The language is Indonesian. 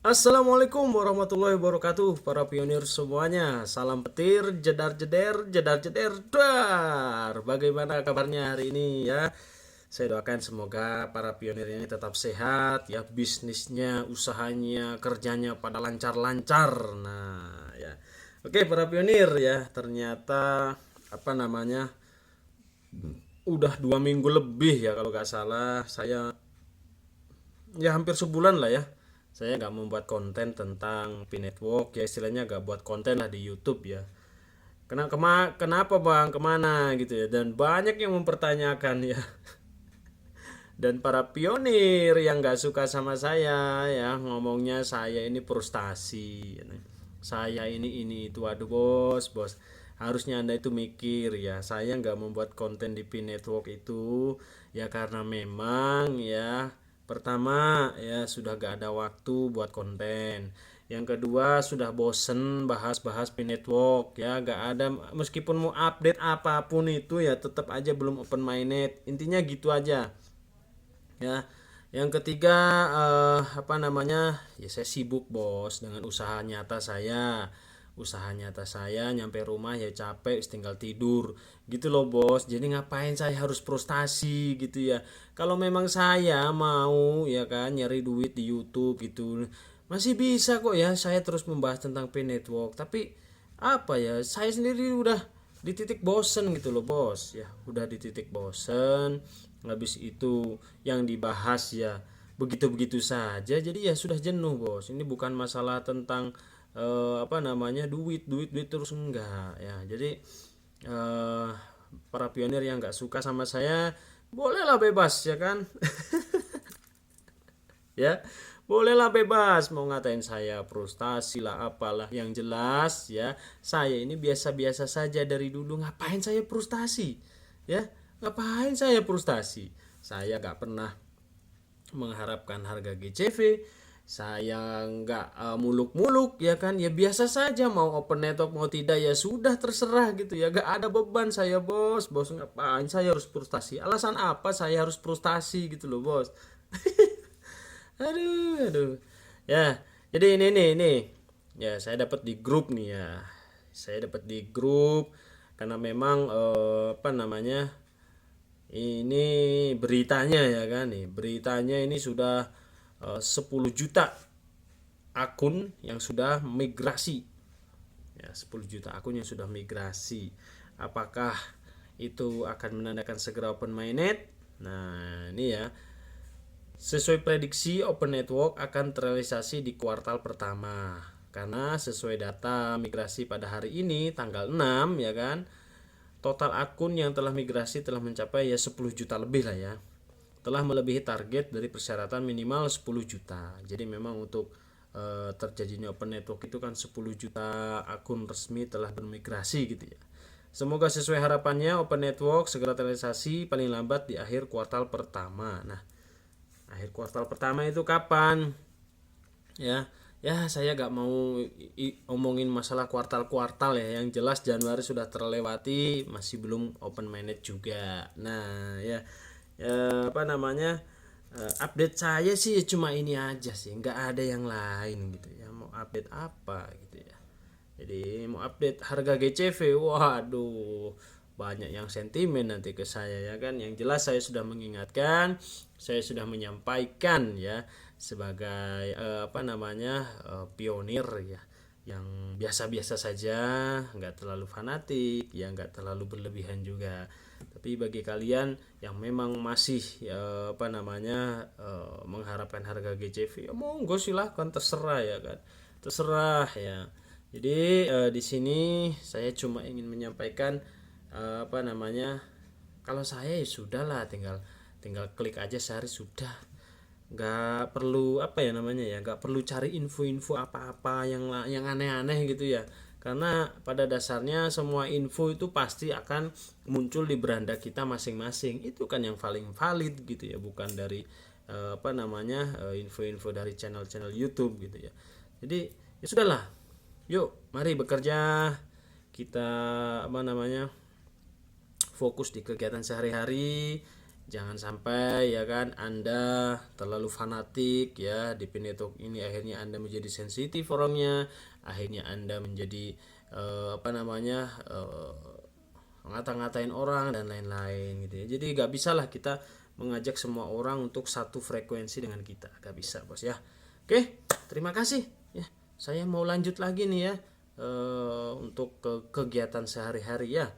Assalamualaikum warahmatullahi wabarakatuh, para pionir semuanya. Salam petir, jedar jeder, jedar jeder, dar. Bagaimana kabarnya hari ini ya? Saya doakan semoga para pionir ini tetap sehat ya, bisnisnya, usahanya, kerjanya pada lancar-lancar. Nah, ya. Oke, para pionir ya, ternyata apa namanya? Udah 2 minggu lebih ya kalau nggak salah saya, ya hampir sebulan lah ya, saya nggak membuat konten tentang P Network ya, istilahnya nggak buat konten lah di YouTube ya. Kenapa bang, kemana gitu ya, dan banyak yang mempertanyakan ya. Dan para pionir yang nggak suka sama saya ya, ngomongnya saya ini frustasi, saya ini itu. Aduh bos, bos, harusnya anda itu mikir ya, saya nggak membuat konten di P Network itu ya karena memang ya, pertama ya sudah gak ada waktu buat konten, yang kedua sudah bosen bahas-bahas P Network ya, gak ada, meskipun mau update apapun itu ya tetap aja belum open minded, intinya gitu aja ya. Yang ketiga, apa namanya, ya saya sibuk bos dengan usaha nyata saya nyampe rumah ya capek, tinggal tidur gitu loh bos. Jadi ngapain saya harus frustasi gitu ya. Kalau memang saya mau ya kan nyari duit di YouTube gitu, masih bisa kok ya saya terus membahas tentang P Network. Tapi apa ya, saya sendiri udah di titik bosen gitu loh bos ya, udah di titik bosen. Habis itu yang dibahas ya begitu-begitu saja, jadi ya sudah jenuh bos. Ini bukan masalah tentang apa namanya, duit duit duit terus, enggak ya. Jadi eh, para pionir yang nggak suka sama saya bolehlah bebas ya kan. Ya, bolehlah bebas mau ngatain saya frustasi lah apalah, yang jelas ya saya ini biasa-biasa saja dari dulu. Ngapain saya frustasi ya, ngapain saya frustasi, saya nggak pernah mengharapkan harga GCV, saya nggak muluk-muluk ya kan, ya biasa saja, mau open network mau tidak ya sudah terserah gitu ya, nggak ada beban saya bos. Bos, ngapain saya harus frustasi, alasan apa saya harus frustasi gitu loh bos. Aduh, aduh. Ya, jadi ini. Ya, saya dapat di grup nih ya. Saya dapat di grup karena memang apa namanya? Ini beritanya ya kan nih. Beritanya ini sudah 10 juta akun yang sudah migrasi. Ya, 10 juta akun yang sudah migrasi. Apakah itu akan menandakan segera open mainnet? Nah, ini ya. Sesuai prediksi, Open Network akan terrealisasi di kuartal pertama. Karena sesuai data migrasi pada hari ini tanggal 6 ya kan, total akun yang telah migrasi telah mencapai ya 10 juta lebih lah ya. Telah melebihi target dari persyaratan minimal 10 juta. Jadi memang untuk terjadinya Open Network itu kan 10 juta akun resmi telah bermigrasi gitu ya. Semoga sesuai harapannya Open Network segera terrealisasi paling lambat di akhir kuartal pertama. Nah, akhir kuartal pertama itu kapan ya? Ya saya gak mau omongin masalah kuartal-kuartal ya, yang jelas Januari sudah terlewati masih belum open minded juga. Nah ya, apa namanya, update saya sih cuma ini aja sih, nggak ada yang lain gitu ya. Mau update apa gitu ya, jadi mau update harga GCV, waduh banyak yang sentimen nanti ke saya ya kan. Yang jelas saya sudah mengingatkan, saya sudah menyampaikan ya, sebagai apa namanya, pionir ya, yang biasa-biasa saja, nggak terlalu fanatik ya, nggak terlalu berlebihan juga. Tapi bagi kalian yang memang masih apa namanya, mengharapkan harga GCV, ya monggo silahkan, terserah ya kan, terserah ya. Jadi di sini saya cuma ingin menyampaikan apa namanya, kalau saya ya sudahlah, tinggal tinggal klik aja sehari sudah, nggak perlu apa ya namanya ya, nggak perlu cari info-info apa-apa yang aneh-aneh gitu ya. Karena pada dasarnya semua info itu pasti akan muncul di beranda kita masing-masing, itu kan yang paling valid gitu ya, bukan dari apa namanya, info-info dari channel-channel YouTube gitu ya. Jadi ya sudahlah, yuk mari bekerja, kita apa namanya, fokus di kegiatan sehari-hari Jangan sampai ya kan Anda terlalu fanatik ya di Pinetalk ini, akhirnya Anda menjadi sensitif orangnya, akhirnya Anda menjadi ngata-ngatain orang dan lain-lain gitu ya. Jadi gak bisa lah kita mengajak semua orang untuk satu frekuensi dengan kita, gak bisa bos ya. Oke, terima kasih ya. Saya mau lanjut lagi nih ya, untuk kegiatan sehari-hari ya.